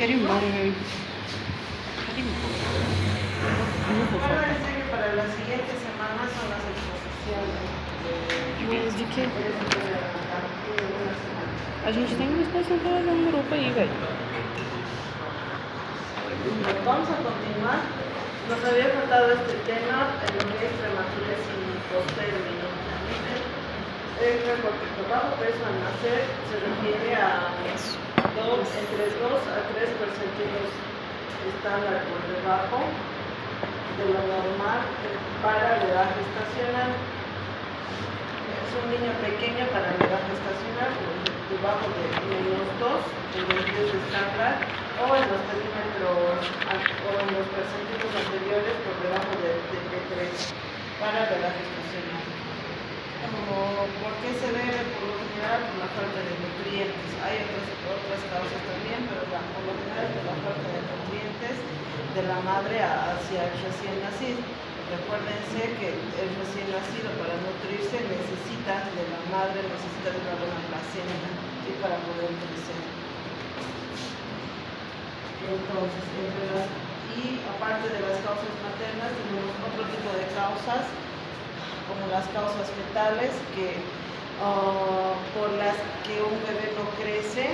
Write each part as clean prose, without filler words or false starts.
Karim. Acuérdense que para la siguiente semana son las exposiciones. De quê? A gente tem uma exposição para fazer um grupo aí, velho. Vamos a continuar. Nos había faltado este tema en lo que es prematura sin postérmino. Porque bajo peso al nacer se refiere a entre 2 a 3 percentilos estándar por debajo de lo normal para la edad gestacional. Es un niño pequeño para la edad gestacional, debajo de -2 en los 10 estándar, o en los perímetros o en los percentilos anteriores por debajo de P3 para la edad gestacional. ¿Por qué se debe? Por lo general por la falta de nutrientes. Hay otras causas también, pero por lo general por la falta de nutrientes de la madre hacia el recién nacido. Recuérdense que el recién nacido para nutrirse necesita de la madre, necesita de una buena placenta y para poder crecer. Entonces, aparte de las causas maternas, tenemos otro tipo de causas, como las causas fetales, por las que un bebé no crece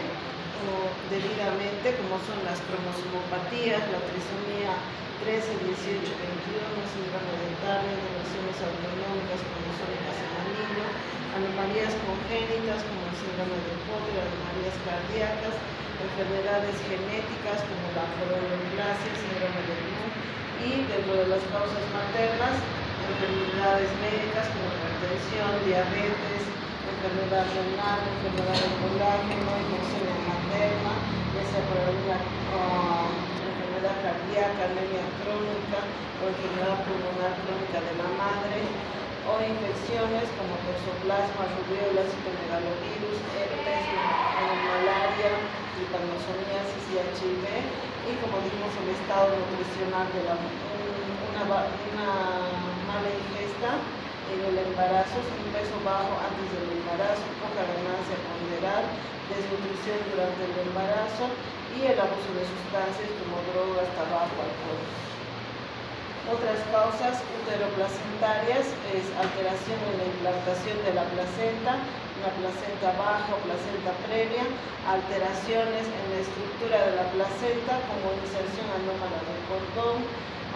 debidamente, como son las cromosomopatías, la trisomía 13, 18, 21, síndrome de Turner, lesiones autonómicas, cromosómicas en anillo, anomalías congénitas como el síndrome de Potter, anomalías cardíacas, enfermedades genéticas como la fibromialgia, síndrome de Bloom, y dentro de las causas maternas, enfermedades médicas como hipertensión, diabetes, enfermedad renal, enfermedad del colágeno, infección materna, ya sea por alguna enfermedad cardíaca, anemia crónica o enfermedad pulmonar crónica de la madre, o infecciones como toxoplasma, rubiola, citomegalovirus, herpes, malaria, trypanosomiasis y HIV, y como dijimos el estado nutricional de una mala ingesta en el embarazo, un peso bajo antes del embarazo, poca ganancia ponderal, desnutrición durante el embarazo y el abuso de sustancias como drogas, tabaco, alcohol. Otras causas uteroplacentarias es alteración en la implantación de la placenta, una placenta baja o placenta previa, alteraciones en la estructura de la placenta como inserción anómala del cordón,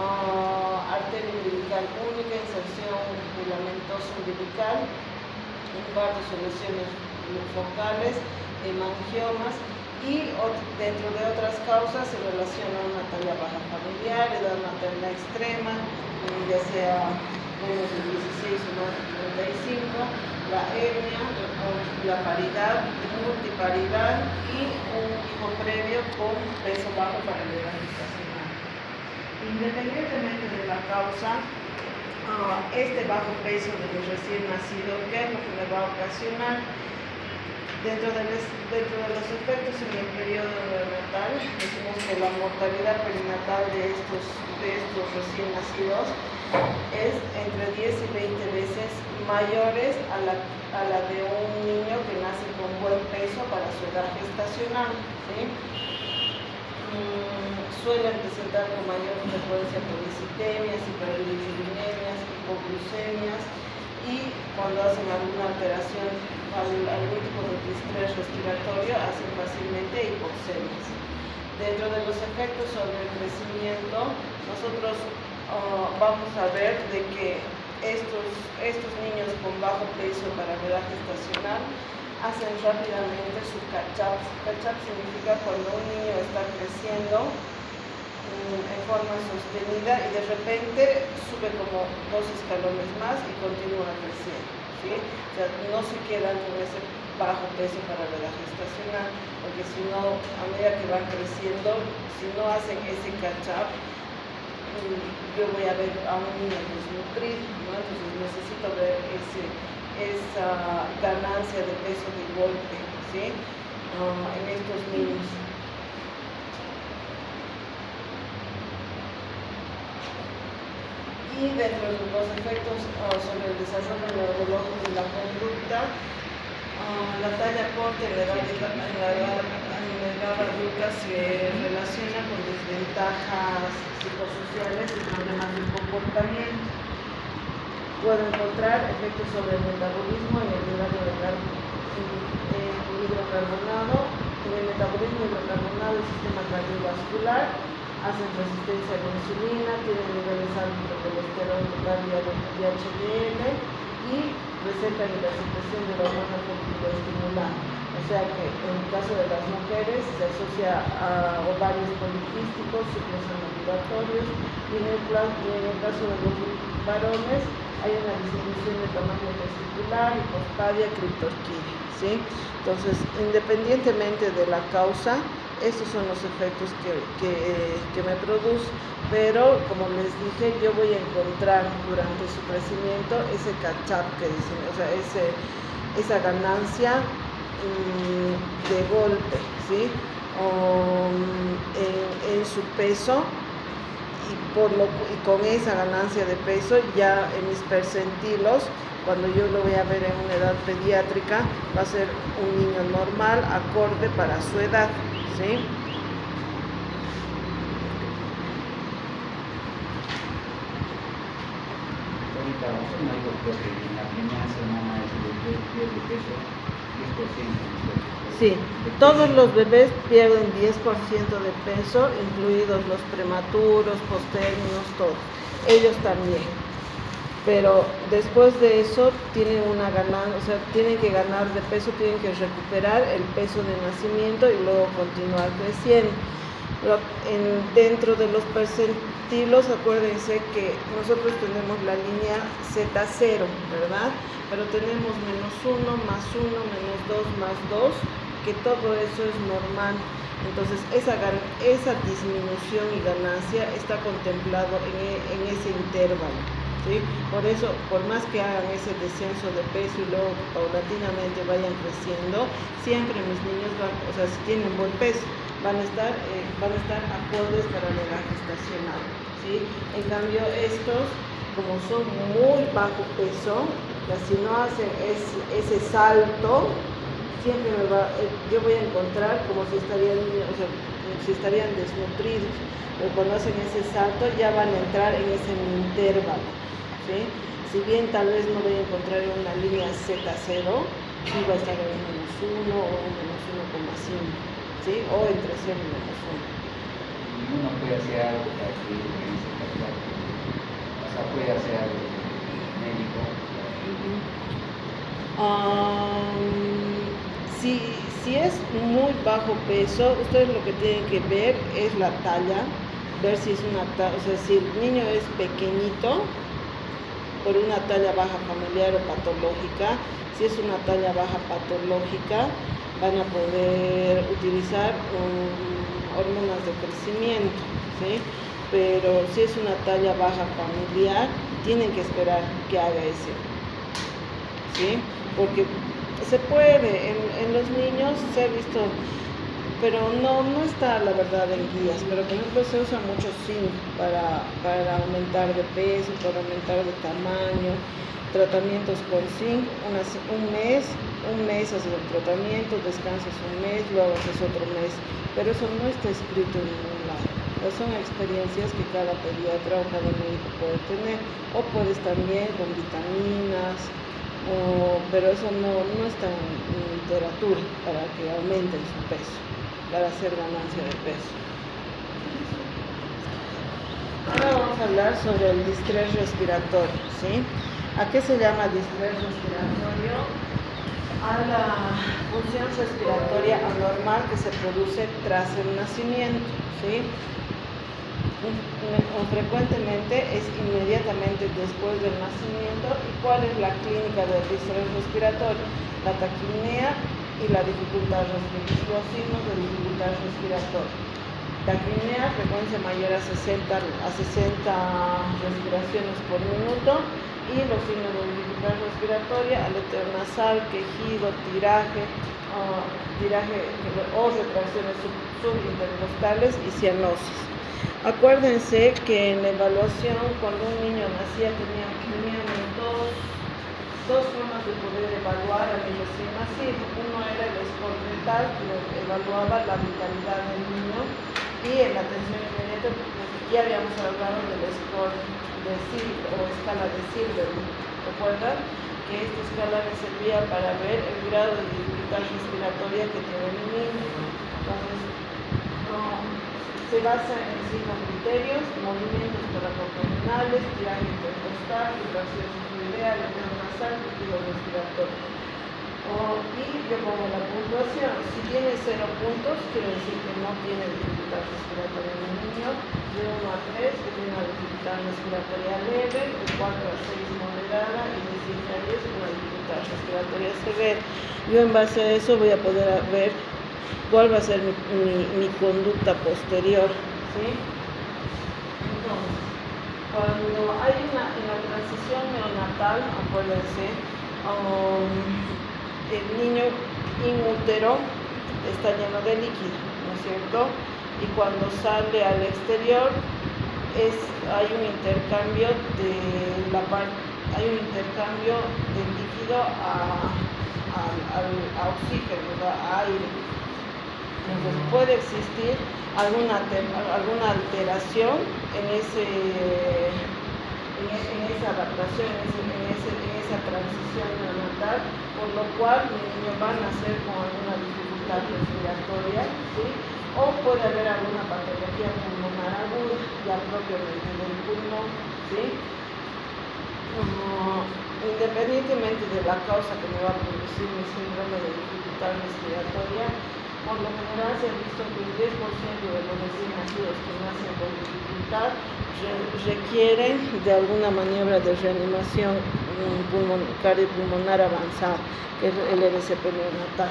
arteria umbilical única, inserción filamentosa umbilical, infartos o lesiones focales, hemangiomas, y dentro de otras causas se relaciona una talla baja familiar, edad materna extrema, ya sea menos de 16 o más de 35, la hernia, la paridad, multiparidad y un hijo previo con peso bajo para la edad gestacional. Independientemente de la causa, este bajo peso de los recién nacidos, ¿qué es lo que le va a ocasionar? Dentro de los efectos en el periodo neonatal, decimos que la mortalidad perinatal de estos recién nacidos es entre 10 y 20 veces mayores a la de un niño que nace con buen peso para su edad gestacional, ¿sí? Suelen presentar con mayor frecuencia polisitemias, hiperlipidemias, hipoglucemias, y cuando hacen alguna alteración, algún tipo de distrés respiratorio, hacen fácilmente hipoxemias. Dentro de los efectos sobre el crecimiento, nosotros vamos a ver de que estos niños con bajo peso para la edad gestacional hacen rápidamente su catch-up. Catch-up significa cuando un niño está creciendo en forma sostenida y de repente sube como 2 escalones más y continúa creciendo, ¿sí? O sea, no se quedan con ese bajo peso para la edad gestacional, porque si no, a medida que van creciendo, si no hacen ese catch-up, yo voy a ver a un niño desnutrido, ¿no? Entonces necesito ver esa ganancia de peso de golpe, ¿sí? En estos niños. Y dentro de los efectos sobre el desarrollo neurológico y la conducta, la talla corta en la edad adulta se relaciona desventajas psicosociales y problemas del comportamiento. Puede encontrar efectos sobre el metabolismo y el hidrocarbonado, en el metabolismo hidrocarbonado del sistema cardiovascular, hacen resistencia a la insulina, tienen niveles altos de colesterol total y HDL y recetan la secreción de la hormona fertilidad. O sea que en el caso de las mujeres se asocia a ovarios poliquísticos, ciclos anovulatorios, y en el caso de los varones hay una disminución de tamaño testicular, hipospadia, criptorquidia, ¿sí? Entonces, independientemente de la causa, estos son los efectos que me produce, pero como les dije, yo voy a encontrar durante su crecimiento ese catch-up que dicen, o sea, esa ganancia de golpe, ¿sí? En su peso y con esa ganancia de peso ya en mis percentilos, cuando yo lo voy a ver en una edad pediátrica, va a ser un niño normal, acorde para su edad, ¿sí? Ahorita me dijo que en la primera semana de peso 10%. Sí, todos los bebés pierden 10% de peso, incluidos los prematuros, postérminos, todos. Ellos también. Pero después de eso tienen una ganancia, o sea, tienen que ganar de peso, tienen que recuperar el peso de nacimiento y luego continuar creciendo. Dentro de los percentilos, acuérdense que nosotros tenemos la línea Z0, ¿verdad? Pero tenemos -1, +1, -2, +2, que todo eso es normal. Entonces, esa disminución y ganancia está contemplado en ese intervalo, ¿sí? Por eso, por más que hagan ese descenso de peso y luego paulatinamente vayan creciendo, siempre mis niños si tienen buen peso, van a estar acordes para la edad gestacional, ¿sí? En cambio, estos, como son muy bajo peso, si no hacen ese salto, siempre yo voy a encontrar como si estarían desnutridos, pero cuando hacen ese salto ya van a entrar en ese intervalo, ¿sí? Si bien tal vez no voy a encontrar en una línea Z0, sí va a estar en -1 o en -1,5, ¿sí? O entre 0 y -1. Y uno puede hacer algo para que en ese caso, o sea, puede hacer algo médico. Si es muy bajo peso, ustedes lo que tienen que ver es la talla, ver si es una talla, o sea, si el niño es pequeñito, por una talla baja familiar o patológica. Si es una talla baja patológica, van a poder utilizar hormonas de crecimiento, ¿sí? Pero si es una talla baja familiar, tienen que esperar que haga ese, ¿sí? Porque se puede, en los niños se ha visto, pero no está la verdad en guías, pero por ejemplo se usa mucho zinc para aumentar de peso, para aumentar de tamaño, tratamientos con zinc, un mes haces el tratamiento, descansas un mes, luego haces otro mes, pero eso no está escrito en ningún lado. Son experiencias que cada pediatra o cada médico puede tener, o puedes también con vitaminas, pero eso no está en literatura para que aumenten su peso, para hacer ganancia de peso. Ahora vamos a hablar sobre el distrés respiratorio, ¿sí? ¿A qué se llama distrés respiratorio? A la función respiratoria anormal que se produce tras el nacimiento, ¿sí? Frecuentemente es inmediatamente después del nacimiento. ¿Y cuál es la clínica del distrés respiratorio? La taquipnea y la dificultad respiratoria, los signos de dificultad respiratoria. Taquipnea, frecuencia mayor a 60 respiraciones por minuto, y los signos de dificultad respiratoria: aleteo nasal, quejido, tiraje o retracciones subintercostales y cianosis. Acuérdense que en la evaluación, cuando un niño nacía, tenía tos, dos formas de poder evaluar al recién nacido. Uno era el score mental, que evaluaba la vitalidad del niño, y en la atención inmediata, ya habíamos hablado del score de Silver, o escala de Silver. ¿Recuerdan? Que esta escala me servía para ver el grado de dificultad respiratoria que tiene el niño. Entonces, se basa en 5 criterios: movimientos toracoabdominales, tiraje intercostal, vibración sinusoidea, aleteo nasal, líquido respiratorio. Y yo pongo la puntuación. Si tiene 0 puntos, quiere decir que no tiene dificultad respiratoria en el niño. De 1 a 3, que tiene una dificultad respiratoria leve. De 4 a 6, moderada. Y de 7 a 10, una dificultad respiratoria severa. Yo en base a eso voy a poder ver cuál va a ser mi conducta posterior, ¿sí? Entonces, cuando hay en la transición neonatal, acuérdense, el niño inútero está lleno de líquido, ¿no es cierto? Y cuando sale al exterior hay un intercambio del líquido a oxígeno, a aire. Entonces puede existir alguna alteración en esa adaptación, en esa transición neonatal, por lo cual el niño va a nacer con alguna dificultad respiratoria, ¿sí? O puede haber alguna patología pulmonar aguda, ya propiamente del pulmón, ¿sí? Independientemente de la causa que me va a producir mi síndrome de dificultad respiratoria, por lo general se ha visto que el 10% de los recién nacidos que nacen con dificultad requieren de alguna maniobra de reanimación cardiopulmonar avanzada, que es el RCP neonatal.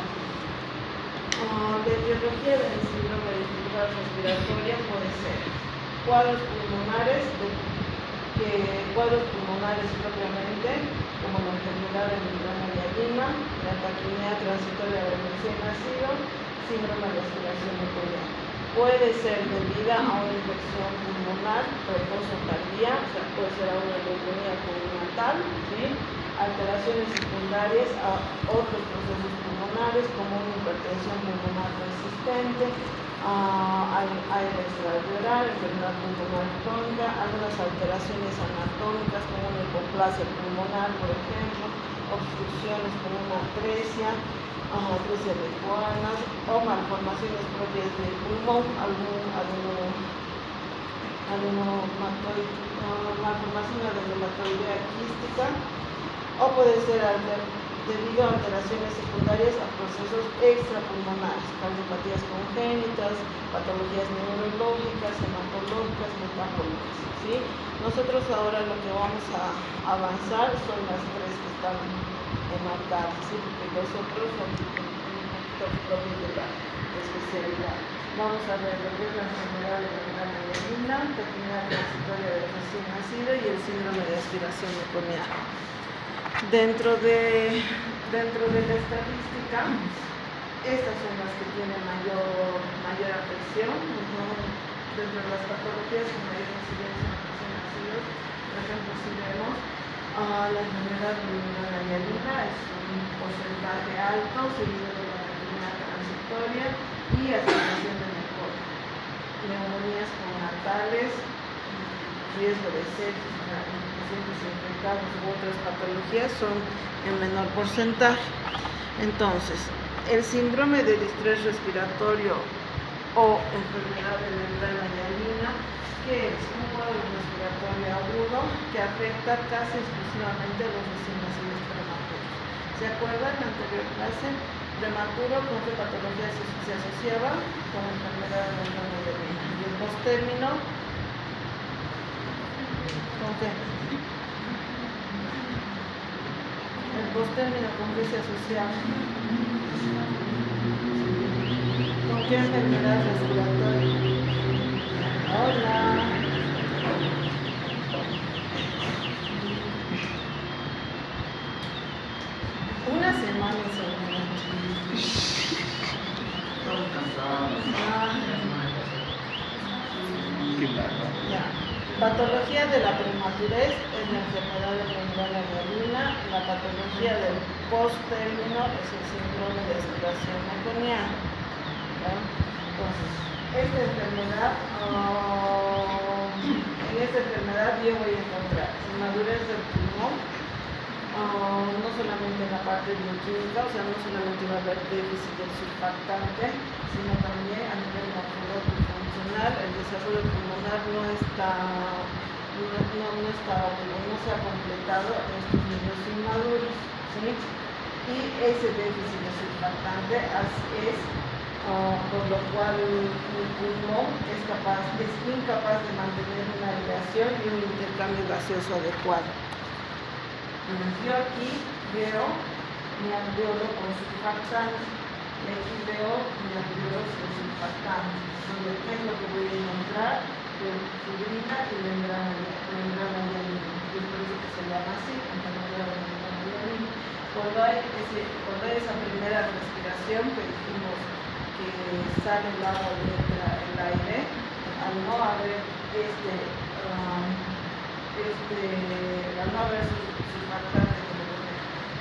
De etiología del síndrome de dificultad respiratoria puede ser cuadros pulmonares propiamente, como la enfermedad de membrana hialina, la taquimia transitoria del recién nacido, síndrome de aspiración nuclear. Puede ser debida a una infección pulmonar, reposo tardía, o sea, puede ser a una neumonía neonatal, ¿sí? Alteraciones secundarias a otros procesos pulmonares, como una hipertensión pulmonar persistente, aire extraalveolar, enfermedad pulmonar crónica, algunas alteraciones anatómicas como una hipoplasia pulmonar, por ejemplo, obstrucciones como una atresia lecuanas, o malformaciones propias del pulmón, malformación adenomatoidea quística, o puede ser debido a alteraciones secundarias a procesos extrapulmonares, cardiopatías congénitas, patologías neurológicas, hematológicas, metabólicas, ¿sí? Nosotros ahora lo que vamos a avanzar son las 3 que están enmarcadas, ¿sí? Porque los otros son propios de la especialidad. Vamos a ver lo que es la enfermedad de membrana hialina, taquimia transitoria del recién nacido y el síndrome de aspiración meconiana. Dentro de la estadística, estas son las que tienen mayor afección. Dentro de las patologías con mayor incidencia en los recién nacidos, por ejemplo, si vemos la enfermedad de membrana hialina, es un porcentaje alto, seguido de la taquimia transitoria y aspiración de meconiana. Neumonías conatales, riesgo de sepsis, pacientes infectados u otras patologías son en menor porcentaje. Entonces, el síndrome del estrés respiratorio o enfermedad de membrana hialina, que es un cuadro respiratorio agudo que afecta casi exclusivamente a los recién nacidos prematuros. ¿Se acuerdan en la anterior clase? Prematuro, ¿con qué patología se asociaba? Con enfermedad de membrana hialina. Y el postérmino, ¿con qué? El postérmino, ¿con qué se asociaba? ¿Con qué enfermedad respiratoria? Hola. Una semana Qué largo. ya. Patología de la prematurez es la enfermedad de membrana hialina. La patología del posttérmino es el síndrome de aspiración meconiana. Entonces, en esta enfermedad yo voy a encontrar inmadurez del pulmón, no solamente en la parte bioquímica, o sea, no solamente va a haber déficit del surfactante, sino también a nivel morfológico funcional. El desarrollo pulmonar no se ha completado en estos niños inmaduros, ¿sí? Y ese déficit de surfactante es por lo cual el pulmón es incapaz de mantener una aireación y un intercambio gaseoso adecuado. Yo aquí veo mi alveolo con surfactante y aquí veo mi alveolo sin surfactante. ¿Qué es lo que voy a encontrar? Fibrina y membrana hialina. Es por eso que se llama así, enfermedad de membrana hialina. Cuando hay esa primera respiración que dijimos que sale el agua y entra el aire, al no haber surfactante,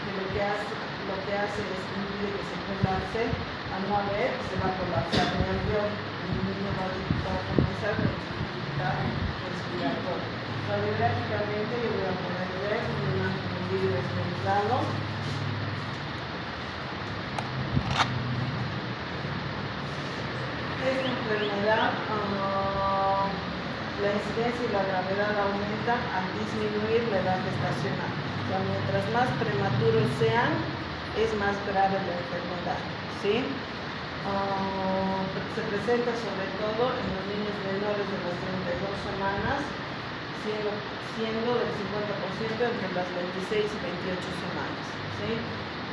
que lo que hace es impedir que se colapse, al no haber se va a colapsar el alveolo y el niño va a comenzar con dificultad respiratoria. Radiográficamente yo voy a poder ver un vidrio esmentado. Esta enfermedad, la incidencia y la gravedad aumentan al disminuir la edad gestacional. O sea, mientras más prematuros sean, es más grave la enfermedad, ¿sí? Se presenta sobre todo en los niños menores de las 32 semanas, siendo del 50% entre las 26 y 28 semanas, ¿sí?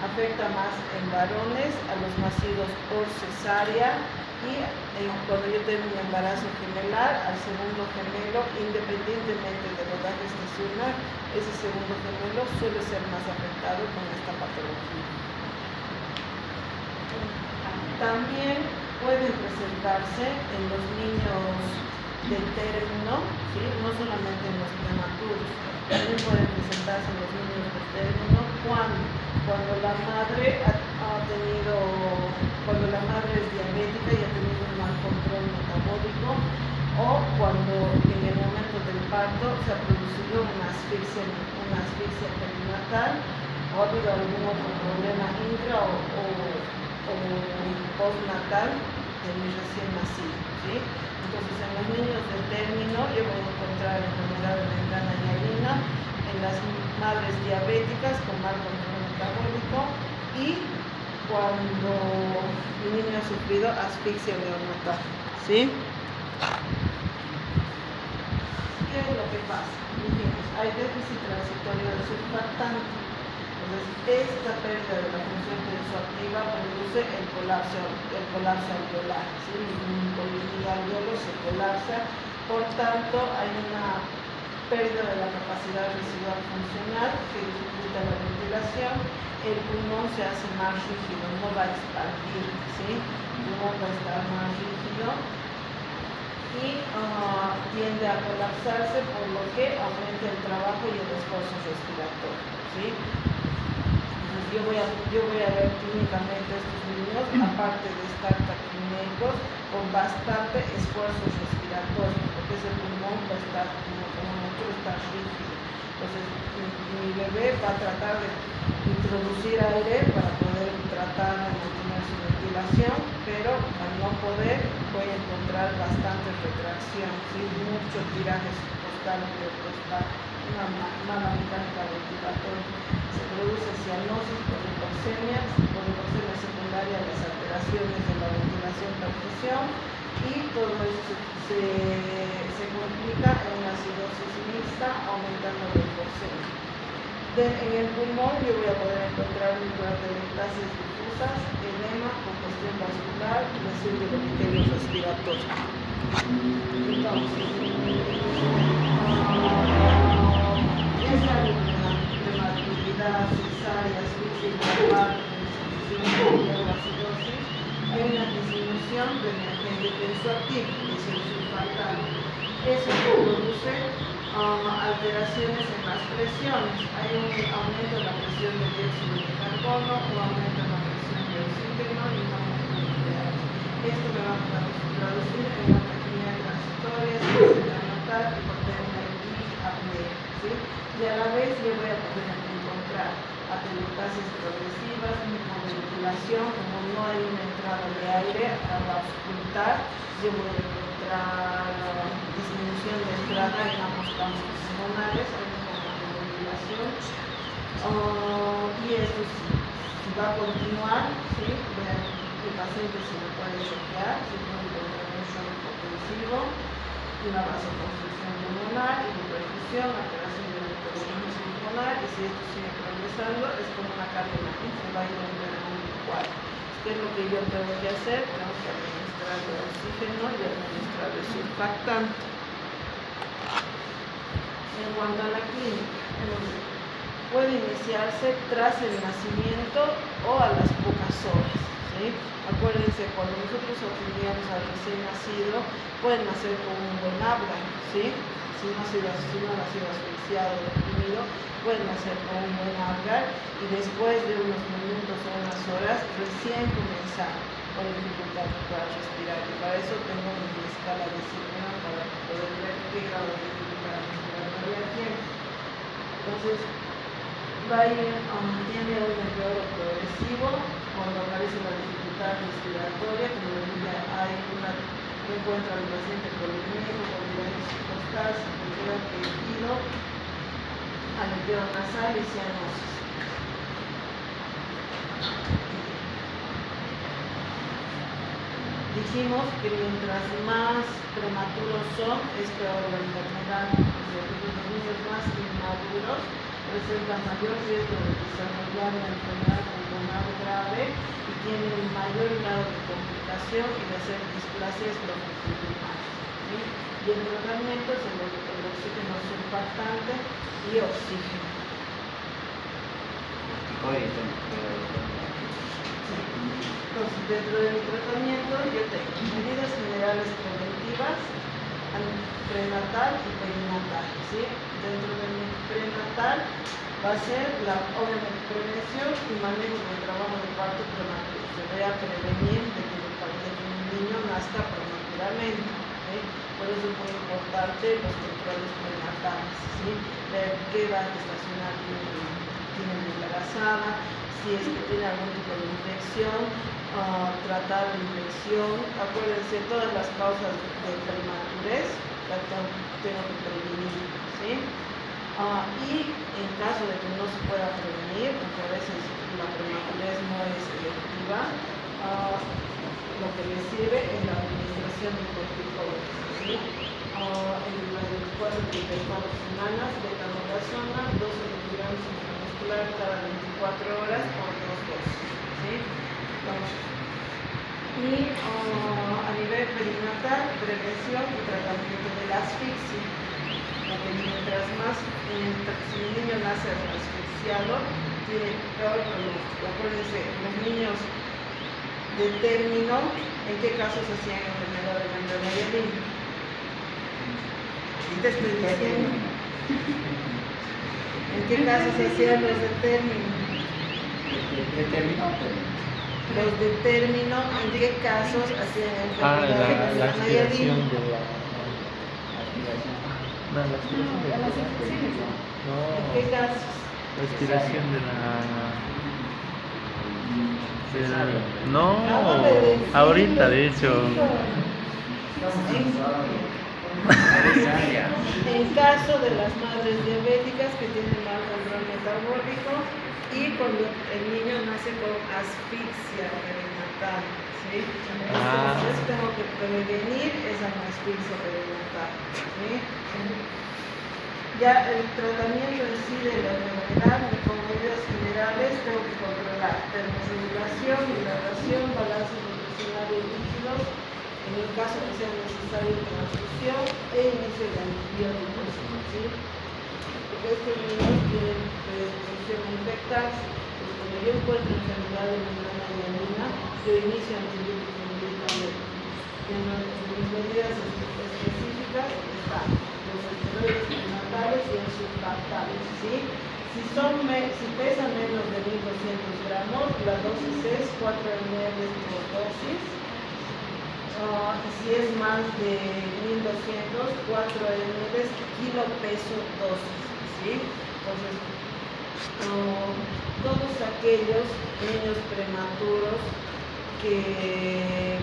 Afecta más en varones, a los nacidos por cesárea, y cuando yo tengo mi embarazo gemelar, al segundo gemelo, independientemente de la edad gestacional, ese segundo gemelo suele ser más afectado con esta patología. También pueden presentarse en los niños de término, ¿sí? No solamente en los prematuros, también pueden presentarse en los niños de término cuando la madre es diabética y ha tenido un mal control metabólico, o cuando en el momento del parto se ha producido una asfixia perinatal, o ha habido algún otro problema intra o postnatal de mi recién nacido, ¿sí? Entonces, en los niños de término yo voy a encontrar enfermedad de membrana hialina, en las madres diabéticas con mal control metabólico y cuando mi niño ha sufrido asfixia neonatal, ¿sí? ¿Qué es lo que pasa? Dijimos, hay déficit transitorio de surfactante. Entonces, esta pérdida de la función tensoactiva produce el colapso alveolar, ¿sí? El alveolo se colapsa, por tanto, hay una pérdida de la capacidad residual funcional que dificulta la ventilación. El pulmón se hace más rígido, no va a expandir, ¿sí? El pulmón va a estar más rígido y tiende a colapsarse, por lo que aumenta el trabajo y el esfuerzo respiratorio, ¿sí? Entonces yo voy a ver clínicamente a estos niños, aparte de estar taquimicos, con bastante esfuerzo respiratorio, porque ese pulmón va a estar, como mucho, está rígido. Entonces mi bebé va a tratar de introducir aire para poder tratar de mantener su ventilación, pero al no poder voy a encontrar bastante retracción, ¿sí? Mucho tiraje subcostal y intercostal, una mala mecánica ventilatoria. Se produce cianosis por hipoxemia secundaria a las alteraciones de la ventilación-perfusión, y todo eso se complica en una acidosis mixta, aumentando la hipoxemia. En el pulmón yo voy a poder encontrar microarteriectasias difusas, edema, congestión vascular y lesión del epitelio respiratorio. Entonces, esa prematuridad, cesárea, asfixia global, acidosis, hay una disminución del agente tensoactivo, que es el surfactante. Eso produce alteraciones en las presiones. Hay un aumento en la presión de dióxido de carbono, un aumento en la presión de oxígeno y un aumento en el pH. Esto me va a traducir en una taquimia transitoria, necesidad natal, hipotermia y apnea. ¿Sí? Y a la vez yo voy a poder encontrar atelectasis progresivas, hipoventilación, como no hay una entrada de aire a auscultar, yo voy a encontrar disminución de entrada en ambos campos pulmonares, hay una hipoventilación. Y esto si va a continuar, ¿sí? Vean, el paciente se le puede choquear, se puede encontrar un shock hipotensivo, una vasoconstricción pulmonar, hipoperfusión, alteración del metabolismo pulmonar, y si esto sigue progresando, es como una cadena, ¿sí? Se va a ir en un cuadro. ¿Qué es lo que yo tengo que hacer? Tengo que administrar el oxígeno y administrar el surfactante. En cuanto a la clínica, puede iniciarse tras el nacimiento o a las pocas horas. ¿Sí? Acuérdense, cuando nosotros atendíamos al recién nacido, pueden nacer con un buen habla, ¿sí? Si no ha sido asfixiado o deprimido, pueden nacer con un buen habla y después de unos minutos o unas horas recién comenzar con dificultad para respirar. Y para eso tengo mi escala de Sigma para poder ver qué grado de dificultad respiratoria tiene. Entonces, va a ir, tiene un empeoro progresivo cuando aparece la dificultad respiratoria, como les dije, encuentra al paciente con polimento, con diversos costal, sepultura, tejido, aleteo nasal y cianosis. Dijimos que mientras más prematuros son, es peor la enfermedad. Los niños más inmaduros presentan mayor riesgo de desarrollar una enfermedad pulmonar grave y tienen un mayor grado de complicación y de hacer displasias bronquiopulmonares. ¿Sí? Y el tratamiento es el oxígeno surfactante y oxígeno. Entonces, dentro de mi tratamiento yo tengo medidas generales preventivas, prenatal y perinatal. ¿Sí? Dentro de mi prenatal va a ser obviamente prevención y manejo del trabajo de parto prematuro. Se voy a prevenir de que mi niño nazca prematuramente. ¿Sí? Por eso es muy importante los controles prenatales. ¿Sí? Ver qué va a gestacional tiene embarazada, si es que tiene algún tipo de infección, tratar la infección. Acuérdense, todas las causas de prematurez las tengo que prevenir. ¿Sí? Y en caso de que no se pueda prevenir, porque a veces la prematurez no es efectiva, lo que le sirve es la administración de corticoides. ¿Sí? En las 24 semanas, betamorrazona, 12 miligramos intramuscular cada 24 horas por 2 dosis. ¿Sí? Y a nivel perinatal, prevención y tratamiento de la asfixia. Porque mientras más, si el niño nace asfixiado, tiene peor pronóstico. Acuérdense, los niños de término, ¿en qué casos hacían enfermedad de Mendel-Levy? ¿Y te estoy diciendo? ¿En qué casos hacían los de término? Los de término, ¿en qué casos hacían enfermedad de la aspiración Mendel-Levy? de la... No, la aspiración de la... ¿En qué casos? La aspiración de la... No, ahorita de hecho. En caso de las madres diabéticas que tienen mal control metabólico y cuando el niño nace con asfixia perinatal. ¿Sí? Entonces tengo que prevenir esa asfixia perinatal. ¿Sí? Ya el tratamiento en sí de la enfermedad, con medidas generales, tengo que controlar termorregulación, hidratación, balance nutricional de líquidos, en el caso que sea necesario transfusión e inicio de antibióticos. ¿Sí? Porque estos niños tienen predisposición a infectarse. Pues cuando yo encuentro enfermedad de membrana hialina, yo inicio antibióticos medicamentos. En mis medidas específicas está prenatales, los esteroides prenatales y el surfactante, ¿sí? Si pesan menos de 1200 gramos, la dosis es 4 ml por dosis. Y si es más de 1200, 4 ml kilo peso dosis, ¿sí? Entonces, todos aquellos niños prematuros que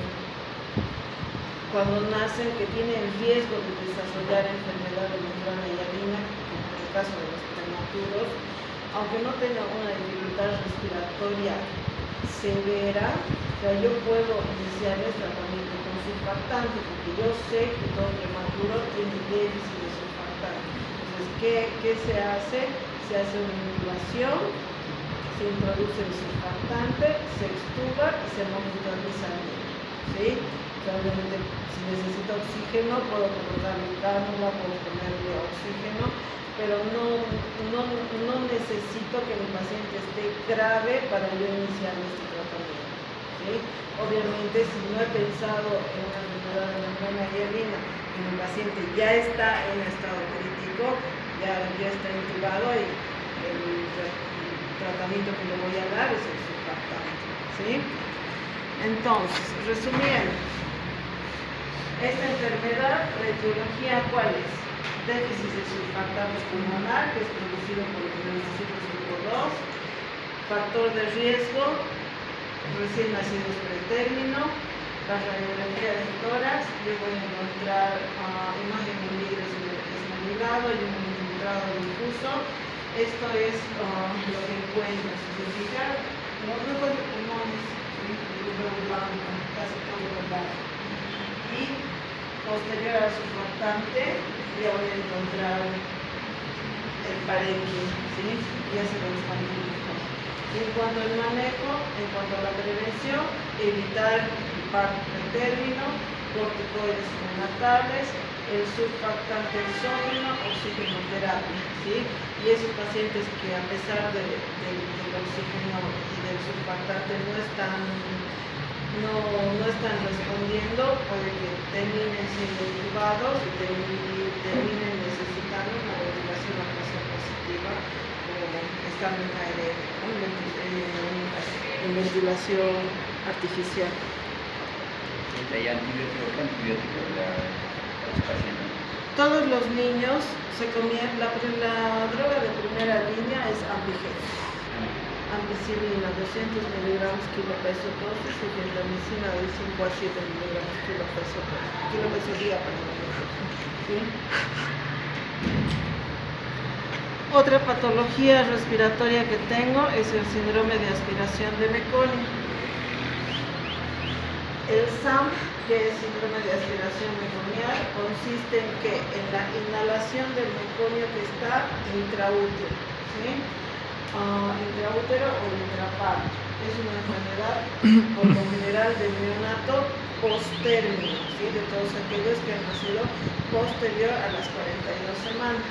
cuando nacen que tienen riesgo de desarrollar enfermedad de membrana hialina, como en el caso de los prematuros, aunque no tengan una dificultad respiratoria severa, o sea, yo puedo iniciar el tratamiento con surfactante, porque yo sé que todo prematuro tiene déficit de surfactante. Entonces, ¿qué se hace? Se hace una intubación, se introduce el surfactante, se extuba y se monitoriza el niño, ¿sí? O sea, obviamente, si necesita oxígeno, puedo colocarle cánula, puedo ponerle oxígeno, pero no necesito que mi paciente esté grave para yo iniciar este tratamiento, ¿sí? Obviamente, si no he pensado en una enfermedad de membrana hialina y mi paciente ya está en estado crítico, ya está intubado y el tratamiento que le voy a dar es el surfactante, ¿sí? Entonces, resumiendo, esta enfermedad, la etiología, ¿cuál es? Déficit de surfactante pulmonar, que es producido por el linfocitos tipo 2, factor de riesgo, recién nacidos pretérmino, la radiografía del tórax, yo voy a encontrar imagen en vidrio esmolado y un infiltrado difuso. Esto es lo que encuentro, si se fijan, no encuentro pulmones, blanco, casi todo blanco. Y posterior al surfactante ya voy a encontrar el parénquima, ¿sí? Ya se lo expandimos. En cuanto al manejo, en cuanto a la prevención, evitar el parto pretérmino, corticoides prenatales, el surfactante exógeno, oxigenoterapia, ¿sí? Y esos pacientes que a pesar del oxígeno y del surfactante no están respondiendo, puede que terminen siendo intubados y terminen necesitando una ventilación a presión positiva, como están en aire, en ventilación artificial. ¿Hay antibiótico? ¿Qué antibiótico a los pacientes? Todos los niños se comían, la droga de primera línea es Ampligel. Ampicilina 200 miligramos kilo peso dosis y gentamicina de 5 a 7 miligramos kilo peso día para nosotros, ¿sí? Otra patología respiratoria que tengo es el síndrome de aspiración de meconio. El SAM, que es síndrome de aspiración meconial, consiste en que en la inhalación del meconio que está intraútero, ¿sí? Intraútero o intraparto. Es una enfermedad por lo general del neonato posttérmino, ¿sí? De todos aquellos que han nacido posterior a las 42 semanas.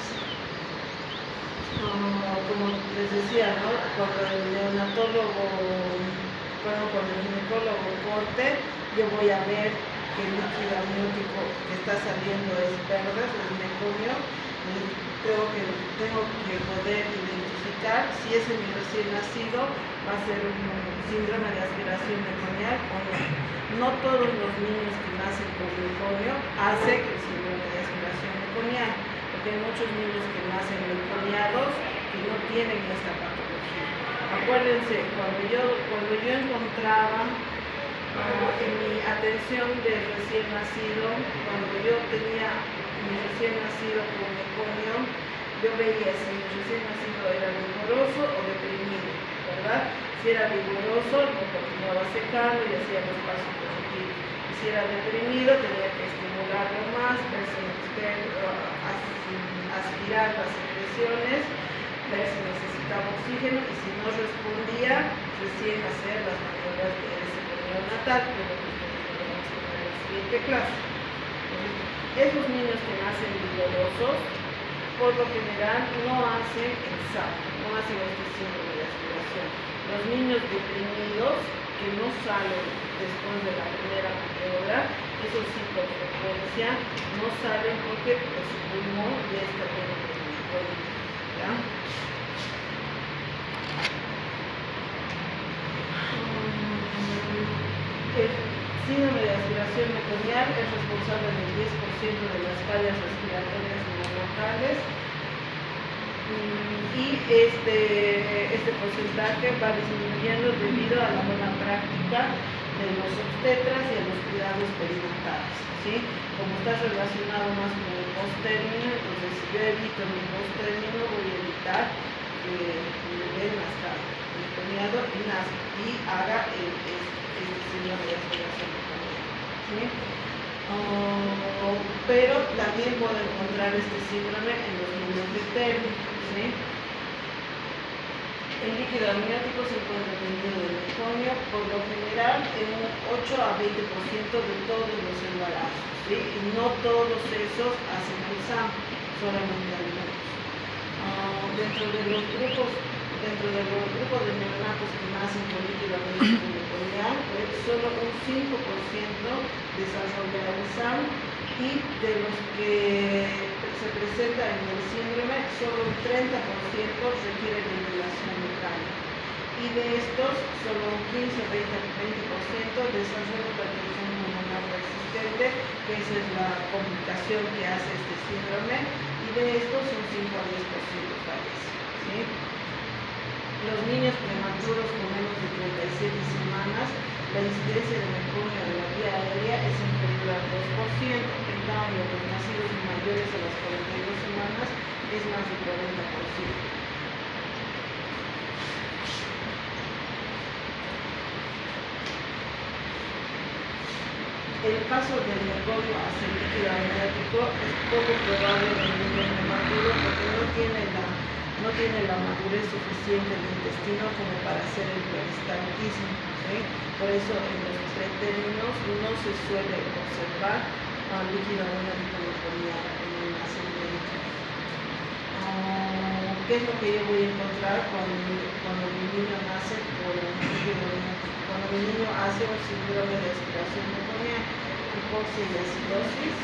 Como les decía, ¿no? Cuando el ginecólogo corte, yo voy a ver que el líquido amniótico que está saliendo es verde, es meconio. Tengo que poder identificar si ese mi recién nacido va a ser un síndrome de aspiración meconial o no. No todos los niños que nacen con meconio hacen el síndrome de aspiración meconial, porque hay muchos niños que nacen meconiados que no tienen esta patología. Acuérdense, cuando yo encontraba en mi atención de recién nacido, cuando yo tenía mi recién nacido con meconio, yo veía si mi recién nacido era vigoroso o deprimido, ¿verdad? Si era vigoroso, lo continuaba secando y hacía los pasos positivos. Y si era deprimido, tenía que estimularlo más, aspirar las secreciones, ver si necesitaba oxígeno y si no respondía, recién hacer las maniobras de neonatal, que es lo que tenemos en la siguiente clase. Esos niños que nacen vigorosos, por lo general no hacen el SAP, no hacen este síndrome de aspiración. Los niños deprimidos, que no salen después de la primera maniobra, eso sí con frecuencia no salen porque pues, su pulmón ya está todo comprimido, ¿ya? El síndrome de aspiración meconial es responsable del 10% de las fallas respiratorias neonatales. Y este porcentaje va disminuyendo debido a la buena práctica de los obstetras y a los cuidados perinatales, ¿sí? Como está relacionado más con el post-término, entonces si yo evito mi post-término voy a evitar que el bebé nazca meconiado y haga este síndrome de aspiración meconial, ¿sí? Pero también puedo encontrar este síndrome en los niños de término, ¿sí? El líquido amniótico se encuentra tendido del meconio, por lo general en un 8 a 20% de todos los embarazos, ¿sí? Y no todos esos hacen el SAM, solamente algunos. Dentro de los grupos de neonatos que nacen con líquido amniótico meconial, solo un 5% desarrolla el SAM, y de los que se presenta en el síndrome, solo un 30% requiere ventilación mecánica. Y de estos, solo un 15-20% desarrolla hipertensión pulmonar persistente, que esa es la complicación que hace este síndrome, y de estos un 5 a 10% fallece, ¿sí? Los niños prematuros con menos de 37 semanas, la incidencia de meconio de la vía aérea es inferior al 2%, en cambio los nacidos mayores a las 42 semanas es más del 40%. El paso del meconio hacia el líquido amniótico es poco probable en el niño prematuro porque no tiene la madurez suficiente del intestino como para hacer el peristaltismo, ¿sí? Por eso en los pretérminos no se suele observar líquido amniótico meconial en el nacimiento. ¿Qué es lo que yo voy a encontrar cuando mi niño nace por líquido amniótico? Cuando mi niño hace un síndrome de aspiración meconial, hipoxia y acidosis,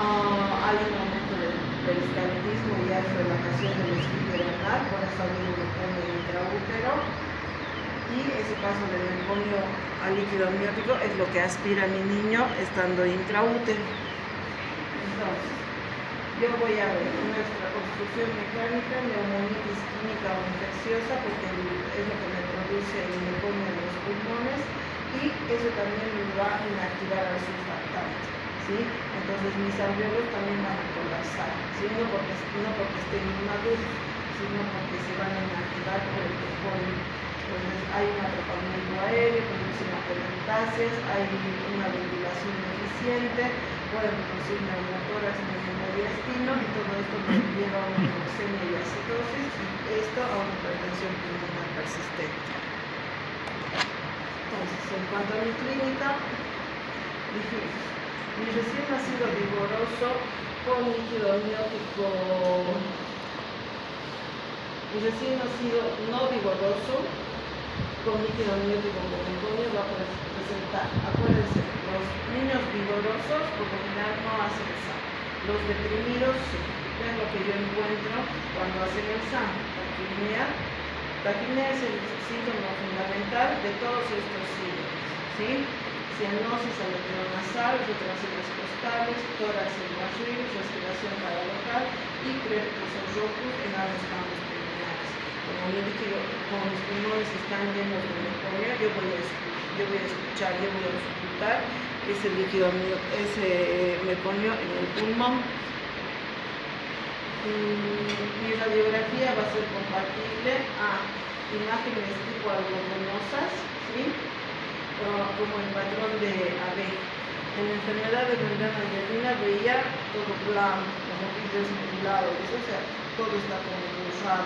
hay un aumento del peristaltismo y hay relajación del esfínter anal, por eso hay un meconio intraútero, y ese paso del meconio al líquido amniótico es lo que aspira mi niño estando intraútero. Entonces, yo voy a ver nuestra construcción mecánica, neumonitis química o infecciosa, porque es lo que me produce el meconio de los pulmones, y eso también me va a inactivar al surfactante, ¿sí? Entonces mis alvéolos también van a colapsar, ¿sí? No porque estén inmaduros, sino porque se van a inactivar por el meconio. Entonces hay un atrapamiento aéreo, producen apelantáceas, hay una ventilación deficiente, pueden producir neumotórax, neumodiastino, y todo esto nos lleva a una hipoxemia y acidosis, y esto a una hipertensión pulmonar persistente. Entonces, en cuanto a mi clínica, dijimos, mi recién nacido vigoroso con líquido amniótico, mi recién nacido no vigoroso con líquido amniótico con meconio va a presentar, acuérdense, los niños vigorosos por lo general no hacen el SAM, los deprimidos sí. ¿Qué es lo que yo encuentro cuando hacen el SAM? Taquipnea. Taquipnea es el síntoma fundamental de todos estos síntomas, ¿sí? Cianosis aleteonasal, retracciones costales, tórax invasorio, respiración paralocal y crepitus rojos en ambos campos pulmonares. Como yo dije, como mis pulmones están llenos de meconio, yo voy a auscultar ese líquido, ese meconio en el pulmón. Mi radiografía va a ser compatible a imágenes tipo algodonosas, ¿sí? Como el patrón de AB. En la enfermedad de membrana uterina veía todo plano, como vidrios modulados, o sea, todo está como borrado.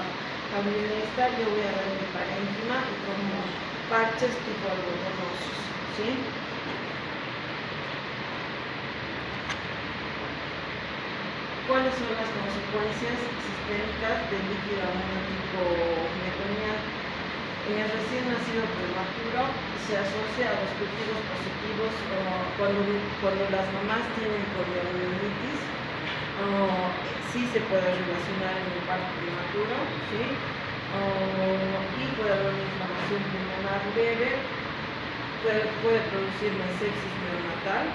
También en esta yo voy a ver mi parénquima y como parches tipo algodonosos, ¿sí? ¿Cuáles son las consecuencias sistémicas del líquido amniótico meconial? En el recién nacido prematuro se asocia a los cultivos positivos cuando las mamás tienen poliomielitis. Sí se puede relacionar en el parto prematuro, ¿sí? Y puede haber una inflamación pulmonar leve, puede producirme sepsis neonatal,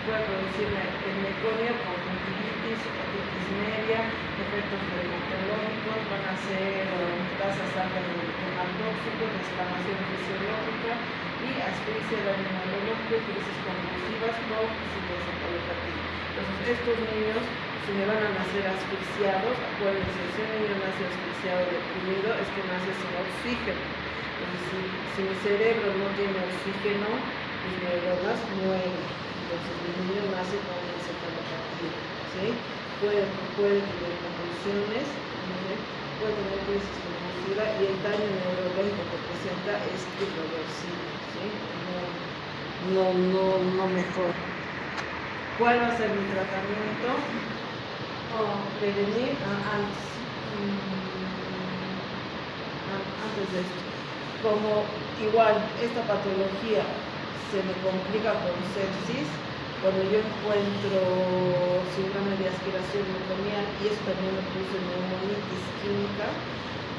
puede producirme meconio, conjuntivitis, otitis media, efectos dermatológicos, van a ser tasas altas de metanol tóxico, inflamación fisiológica y asfixia neurológica, crisis convulsivas por encefalopatía. Entonces, estos niños, si me van a nacer asfixiados, acuérdense, si un niño nace asfixiado deprimido, es que nace sin oxígeno. Entonces, si mi cerebro no tiene oxígeno, mis neuronas mueren. Entonces, mi niño nace con encefalopatía, ¿sí? Puede tener convulsiones, ¿sí? Puede tener crisis convulsiva y el daño neurológico que presenta es irreversible, ¿sí? No mejora. ¿Cuál va a ser mi tratamiento? Prevenir antes de esto. Como igual esta patología se me complica con sepsis, cuando yo encuentro síndrome de aspiración meconial y eso también me produce neumonitis química,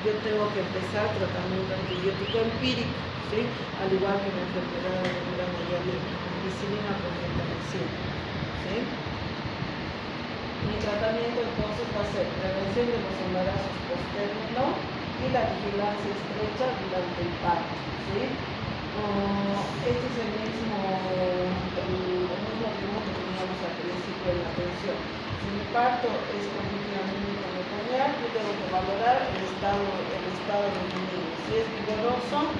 yo tengo que empezar tratamiento antibiótico empírico, ¿sí? Al igual que la enfermedad de membrana hialina, ampicilina por gentamicina, ¿sí? Mi tratamiento entonces va a ser prevención de los embarazos post-término y la vigilancia estrecha durante el parto, ¿sí? Este es el mismo ritmo que teníamos al principio en la atención. Si mi parto es continuamente meconial, yo tengo que valorar el estado de mi niño. Si es vigoroso,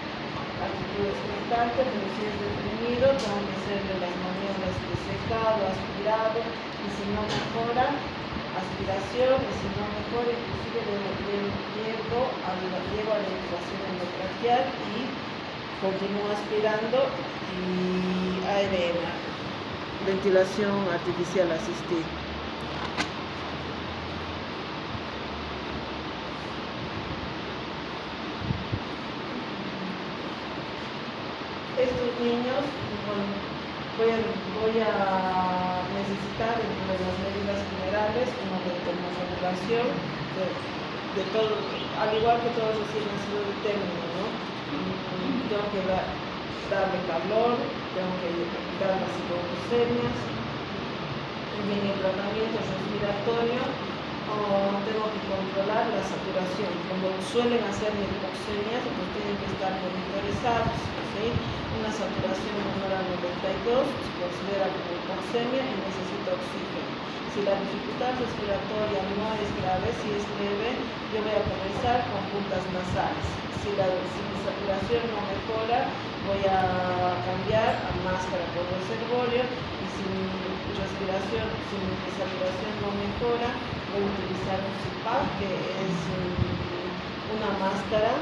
actitud expectante, pero si es deprimido, tengo que hacerle las maniobras de secado, aspirado, y si no mejora, aspiración, y si no mejora, inclusive llevo a la intubación endotraqueal y continúo aspirando y ARN, ventilación artificial asistida. Estos niños, bueno, voy a necesitar dentro de las medidas generales una termorregulación de todo, al igual que todos los recién nacidos de término, ¿no? Tengo que darle calor, tengo que evitar las hipoglucemias, en el tratamiento respiratorio tengo que controlar la saturación. Cuando suelen hacer hipoxemias, pues tienen que estar monitorizados, ¿sí? Una saturación menor a 92 se considera como hipoxemia y necesita oxígeno. Si la dificultad respiratoria no es grave, si es leve, yo voy a comenzar con puntas nasales. Si mi saturación no mejora, voy a cambiar a máscara por reservorio, y si mi saturación no mejora, voy a utilizar un CPAP, que es una máscara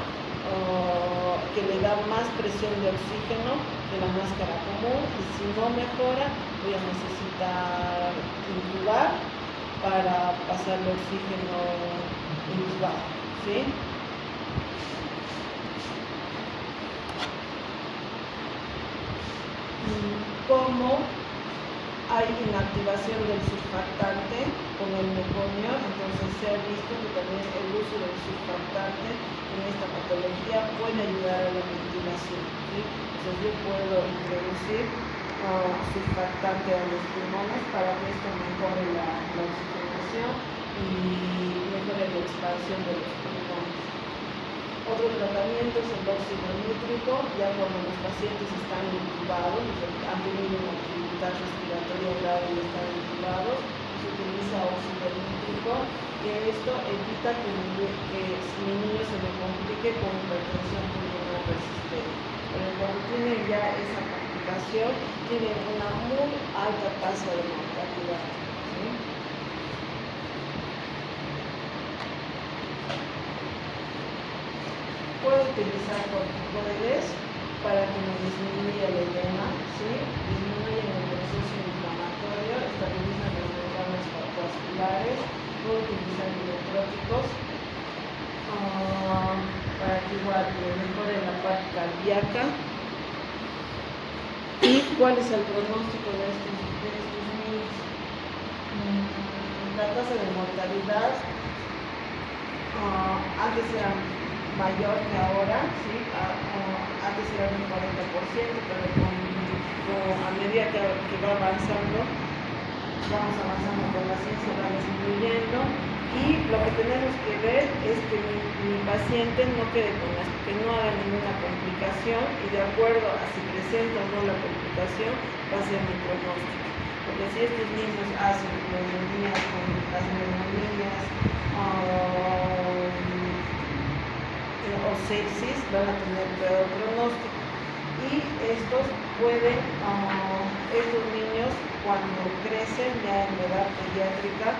que le da más presión de oxígeno que la máscara común, y si no mejora, voy a necesitar intubar para pasarle oxígeno intubado, ¿sí? Como hay inactivación del surfactante con el meconio, entonces se ha visto que también el uso del surfactante en esta patología puede ayudar a la ventilación, ¿sí? Entonces yo puedo introducir surfactante a los pulmones para que esto mejore la oxigenación y mejore la expansión de los pulmones. Otro tratamiento es el óxido nítrico, ya cuando los pacientes están intubados, han tenido una dificultad respiratoria grave y están intubados, se utiliza óxido nítrico, que esto evita que mi niño se me complique con hipertensión pulmonar persistente. Pero cuando tiene ya esa complicación, tiene una muy alta tasa de mortalidad, ¿sí? Puedo utilizar corticoides para que me disminuya el edema, ¿sí? Disminuyen el proceso inflamatorio, estabilizan las membranas vasculares. Puedo utilizar diuréticos. parte cardíaca. ¿Y cuál es el pronóstico de estos niños? La tasa de mortalidad antes era mayor que ahora, ¿sí? Antes era un 40%, pero a medida que va avanzando, vamos avanzando con la ciencia, va disminuyendo. Y lo que tenemos que ver es que mi paciente no quede con que no haga ninguna complicación, y de acuerdo a si presenta o no la complicación va a ser mi pronóstico. Porque si estos niños hacen neumonías con las neumonías o sepsis, van a tener peor pronóstico. Y estos niños cuando crecen ya en edad pediátrica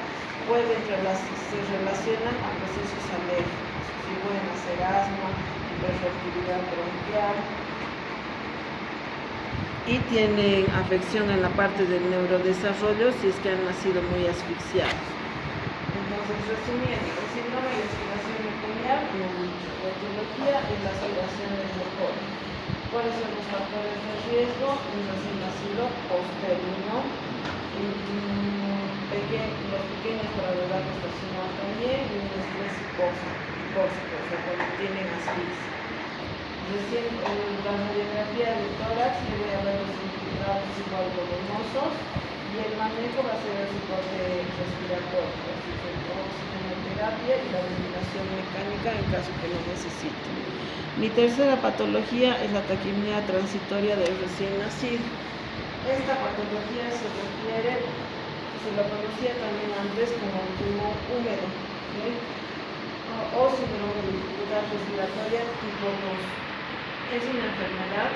se relacionan a procesos alérgicos, si pueden hacer asma, hiperreactividad bronquial, y tienen afección en la parte del neurodesarrollo si es que han nacido muy asfixiados. Entonces, resumiendo, el síndrome de aspiración meconial, la etiología es la aspiración del motor. ¿Cuáles son los factores de riesgo? Un recién nacido post-término, los pequeños para la gestacional también, y un estrés hipóxico, o sea, cuando tienen asfixia. Recién en la radiografía de tórax yo voy a ver los infiltrados igual voluminosos, y el manejo va a ser el soporte respiratorio, oxigenoterapia y la ventilación mecánica en caso que lo necesite. Mi tercera patología es la taquimia transitoria del recién nacido. Esta patología se lo conocía también antes como el tumor húmedo, ¿sí? O síndrome de dificultad respiratoria tipo 2. Es una enfermedad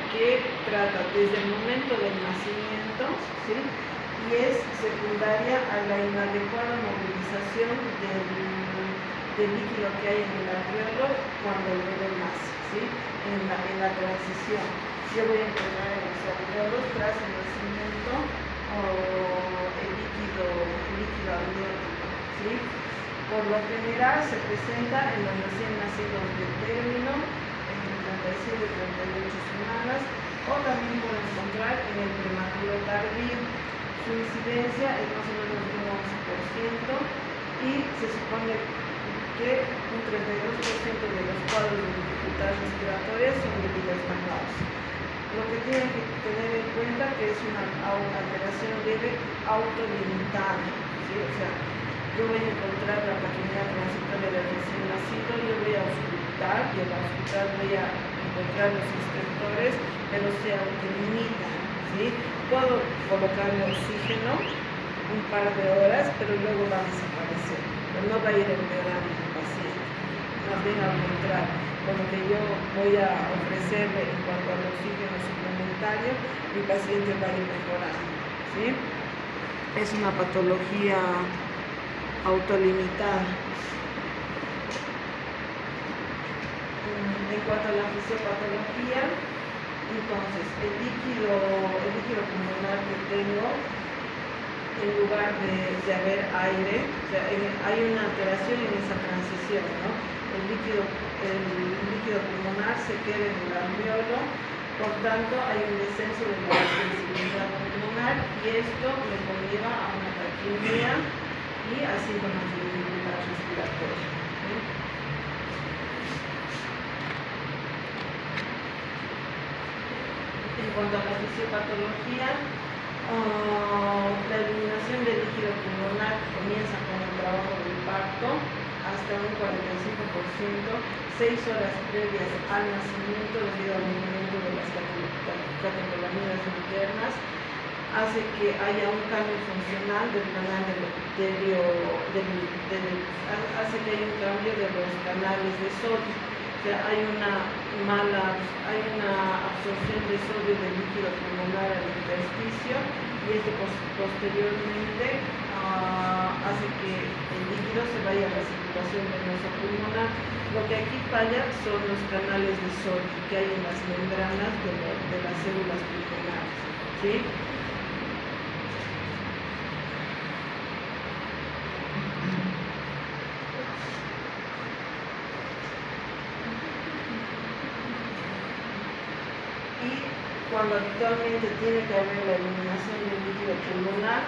que trata desde el momento del nacimiento, ¿sí? Y es secundaria a la inadecuada movilización del líquido que hay en el alveolo cuando el bebé nace, ¿sí? En la transición. Yo voy a encontrar en los alveolos tras el nacimiento el líquido amniótico, ¿sí? Por lo general se presenta en los recién nacidos de término, en 37 y 38 semanas, o también puede encontrar en el prematuro tardío. Su incidencia es más o menos de un 11%, y se supone que un 32% de los cuadros de dificultad respiratoria son debido a esta causa. Lo que tienen que tener en cuenta que es una alteración leve autolimitada, ¿sí? O sea, yo voy a encontrar la taquimia transitoria del recién nacido, yo voy a auscultar, y en la auscultar voy a encontrar los instructores, pero se autolimitan, ¿sí? Puedo colocarle oxígeno un par de horas, pero luego va a desaparecer, pero no va a ir empeorando el paciente. Más bien al contrario, con lo que yo voy a ofrecerle en cuanto al oxígeno suplementario, mi paciente va a ir mejorando, ¿sí? Es una patología autolimitada. En cuanto a la fisiopatología, entonces el líquido pulmonar que tengo, en lugar de haber aire, o sea, hay una alteración en esa transición, ¿no? El líquido pulmonar se queda en el alveolo, por tanto hay un descenso de la sensibilidad pulmonar, y esto me conlleva a una taquimia y a síntomas de dificultad respiratoria, ¿sí? En cuanto a la fisiopatología, la eliminación del líquido pulmonar comienza con el trabajo del parto hasta un 45%, 6 horas previas al nacimiento debido al movimiento de las catecolaminas maternas, hace que haya un cambio funcional del canal del epitelio, hace que haya un cambio de los canales de sodio. O sea, hay una absorción de sodio del líquido pulmonar al intersticio, y esto posteriormente hace que el líquido se vaya a la circulación venosa pulmonar. Lo que aquí falla son los canales de sodio que hay en las membranas de las células pulmonares, ¿sí? cuando habitualmente tiene que haber la eliminación del líquido pulmonar,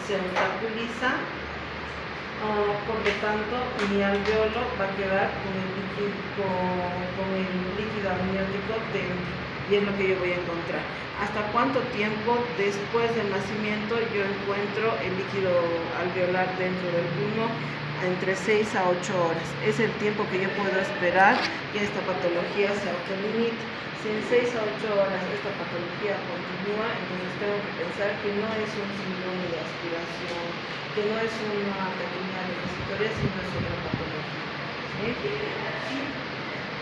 se obstaculiza, por lo tanto mi alveolo va a quedar con el líquido amniótico dentro, y es lo que yo voy a encontrar. ¿Hasta cuánto tiempo después del nacimiento yo encuentro el líquido alveolar dentro del pulmón? Entre 6 a 8 horas. Es el tiempo que yo puedo esperar que esta patología se autolimite. Si en 6 a 8 horas esta patología continúa, entonces tengo que pensar que no es un síndrome de aspiración, que no es una taquimia transitoria, sino es otra patología. ¿Sí?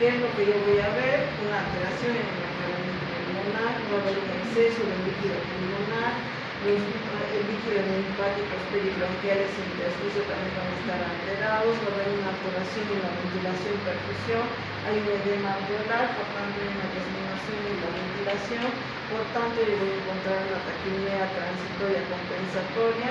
¿Qué es lo que yo voy a ver? Una alteración en el enfriamiento pulmonar, va a haber un exceso de líquido pulmonar, el líquido linfáticos peribronquiales y intersticio también van a estar alterados, va a haber una alteración en la ventilación y perfusión, hay un edema alveolar, por tanto hay una disminución en la ventilación, por tanto yo voy a encontrar una taquimia transitoria compensatoria,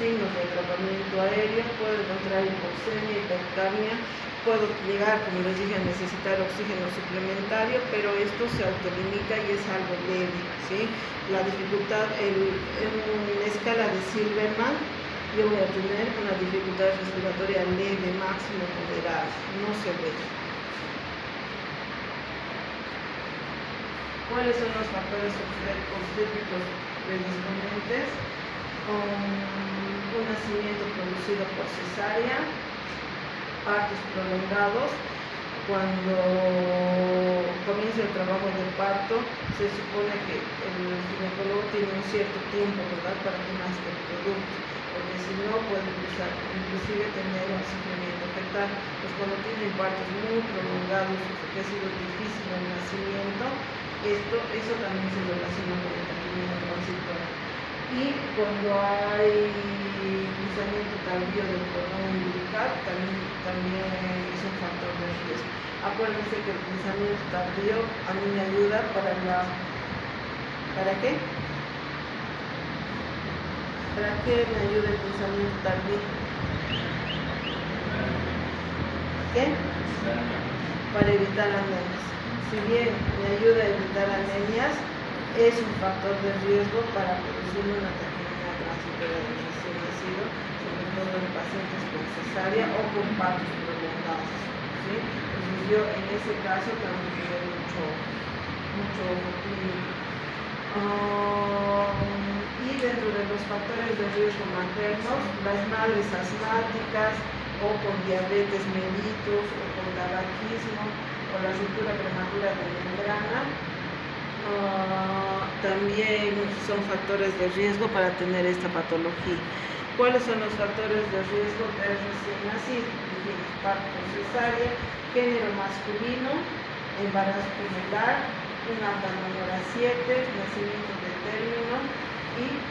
signos de atrapamiento aéreo, puedo encontrar hipoxemia, hipercapnia, puedo llegar, como les dije, a necesitar oxígeno suplementario, pero esto se autolimita y es algo leve, ¿sí? La dificultad, en la escala de Silverman, yo voy a tener una dificultad respiratoria leve, máximo, moderada, no severa. ¿Cuáles son los factores obstétricos predisponentes? Un nacimiento producido por cesárea, partos prolongados. Cuando comienza el trabajo de parto, se supone que el ginecólogo tiene un cierto tiempo, ¿verdad?, para que nazca el producto, porque si no puede inclusive tener un sufrimiento fetal. Pues cuando tienen partos muy prolongados, que ha sido difícil el nacimiento, eso también se relaciona con el taquimia transitoria. Y cuando hay pisamiento tardío del cordón umbilical, también es un factor de riesgo. Acuérdense que el pisamiento tardío a mí me ayuda ¿para qué? ¿Para qué me ayuda el pisamiento tardío? ¿Qué? Para evitar anemias. Si bien me ayuda a evitar anemias, es un factor de riesgo para producir una taquimia transitoria del recién nacido, sobre todo en pacientes con cesárea o con partos prolongados, ¿sí? Entonces yo en ese caso tengo que tener mucho ojo clínico. Y dentro de los factores de riesgo maternos, las madres asmáticas o con diabetes mellitus o con tabaquismo o la ruptura prematura de membrana, también son factores de riesgo para tener esta patología. ¿Cuáles son los factores de riesgo del recién nacido? Parto cesárea, género masculino, embarazo puberal, una palmera 7, nacimiento de término y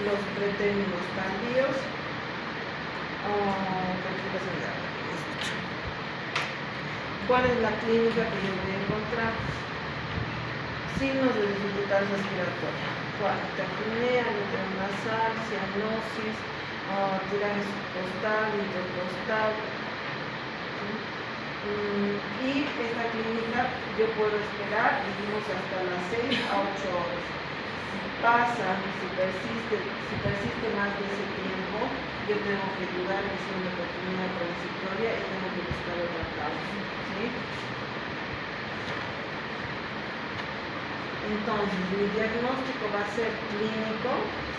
los pretérminos tardíos, ¿Cuál es la clínica que yo voy a encontrar? Signos de dificultad respiratoria. Taquipnea, intranasal, cianosis, tiraje subcostal, intercostal. Y esta clínica yo puedo esperar, dijimos, hasta las 6 a 8 horas. Si persiste más de ese tiempo, yo tengo que dudar que sea una taquipnea transitoria y tengo que buscar otra causa, ¿sí? Entonces, mi diagnóstico va a ser clínico,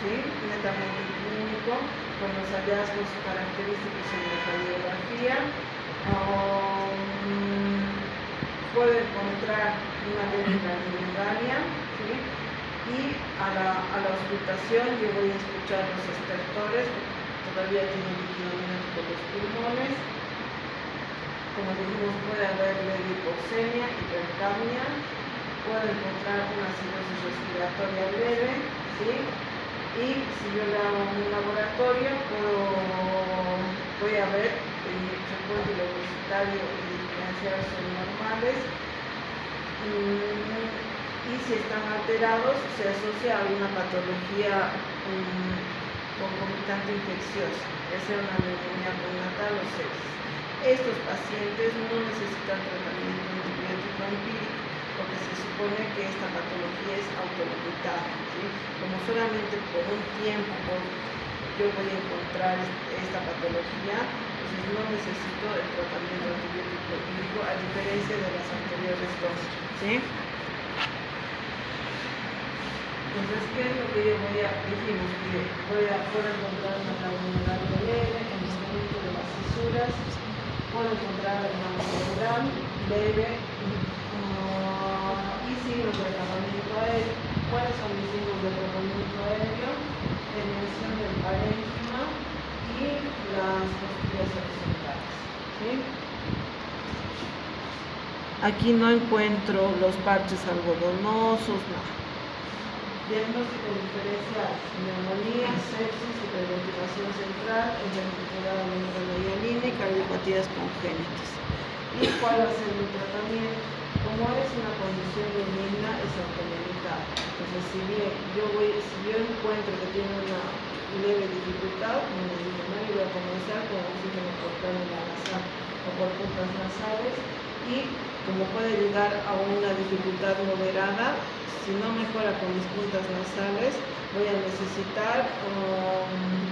¿sí?, netamente clínico, con los hallazgos característicos en la radiografía. Puedo encontrar una cardiomegalia, ¿sí?, y a la auscultación yo voy a escuchar los estertores, todavía tienen líquido amniótico los pulmones. Como dijimos, puede haber leve hipoxemia, hipercapnia. Puedo encontrar una cirrosis respiratoria leve, ¿sí? Y si yo le hago un laboratorio, voy a ver que mi checkpoint velocitario y diferencial son normales, y si están alterados se asocia a una patología concomitante infecciosa, ya sea una neumonía prenatal o sepsis. Estos pacientes no necesitan tratamiento antibiótico empírico, porque se supone que esta patología es autolimitada, ¿sí? Como solamente por un tiempo yo voy a encontrar esta patología, entonces no necesito el tratamiento antibiótico químico a diferencia de las anteriores dos, ¿sí? Entonces, ¿qué es lo que yo dijimos? Que puedo encontrar una lagunar leve, endurecimiento de las fisuras, puedo encontrar una neural leve y signos de tapamiento aéreo. ¿Cuáles son mis signos de tapamiento aéreo? Tensión del parénquima y las costillas horizontales, ¿sí? Aquí no encuentro los parches algodonosos, nada. Diagnóstico diferencial: neumonía, sepsis, hiperventilación central, enfermedad neuronal y cardiopatías congénitas. ¿Y cuál va a ser mi tratamiento? Como es una condición benigna, es autolimitado. Entonces, si yo encuentro que tiene una leve dificultad, como les dije, no, yo voy a comenzar con oxígeno por cánula nasal o por puntas nasales, y como puede llegar a una dificultad moderada, si no mejora con mis puntas nasales, voy a necesitar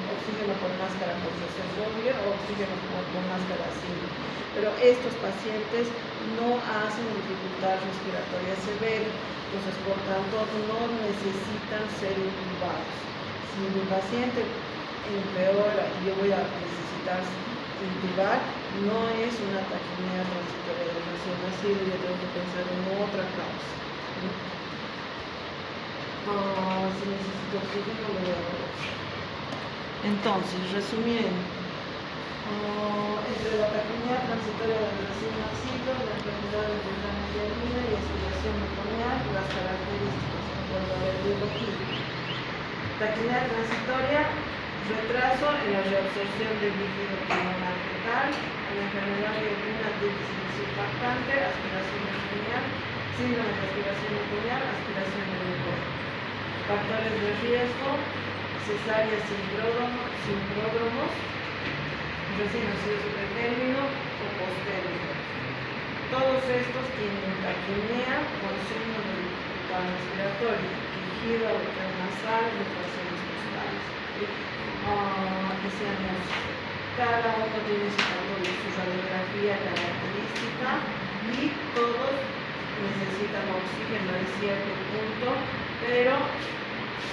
oxígeno por máscara por presión doble o oxígeno por máscara simple. Pero estos pacientes no hacen dificultad respiratoria severa, entonces por tanto no necesitan ser intubados. Si mi paciente empeora y yo voy a necesitar intubar, no es una taquipnea transitoria del recién nacido, yo tengo que pensar en otra causa. Si necesito oxígeno, lo voy a poner. Entonces, resumiendo, entre la taquipnea transitoria del recién nacido, la enfermedad de neumonía y aspiración meconial, las características en cuanto a la biología. Taquipnea transitoria: retraso en la reabsorción del líquido pulmonar fetal, la enfermedad de una déficit surfactante, aspiración meconial, síndrome de aspiración meconial, aspiración de licor. Factores de riesgo: cesárea sin pródromos, recién nacidos pretérmino o postérmino. Todos estos tienen taquipnea con signos de dificultad respiratoria, quejido nasal, retracciones costales. Decíamos, cada uno tiene su radiografía característica y todos necesitan oxígeno en cierto punto, pero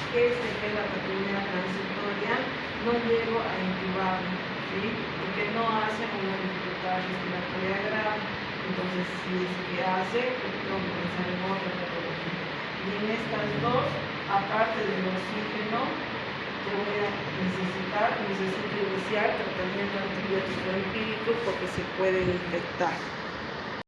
que es la taquipnea transitoria, no llego a intubarlo, ¿sí? Porque no hace una dificultad respiratoria grave. Entonces, si es que hace, tengo que pensar en otra patología. Y en estas dos, aparte del oxígeno, voy a necesito iniciar tratamiento antibiótico empírico porque se pueden infectar.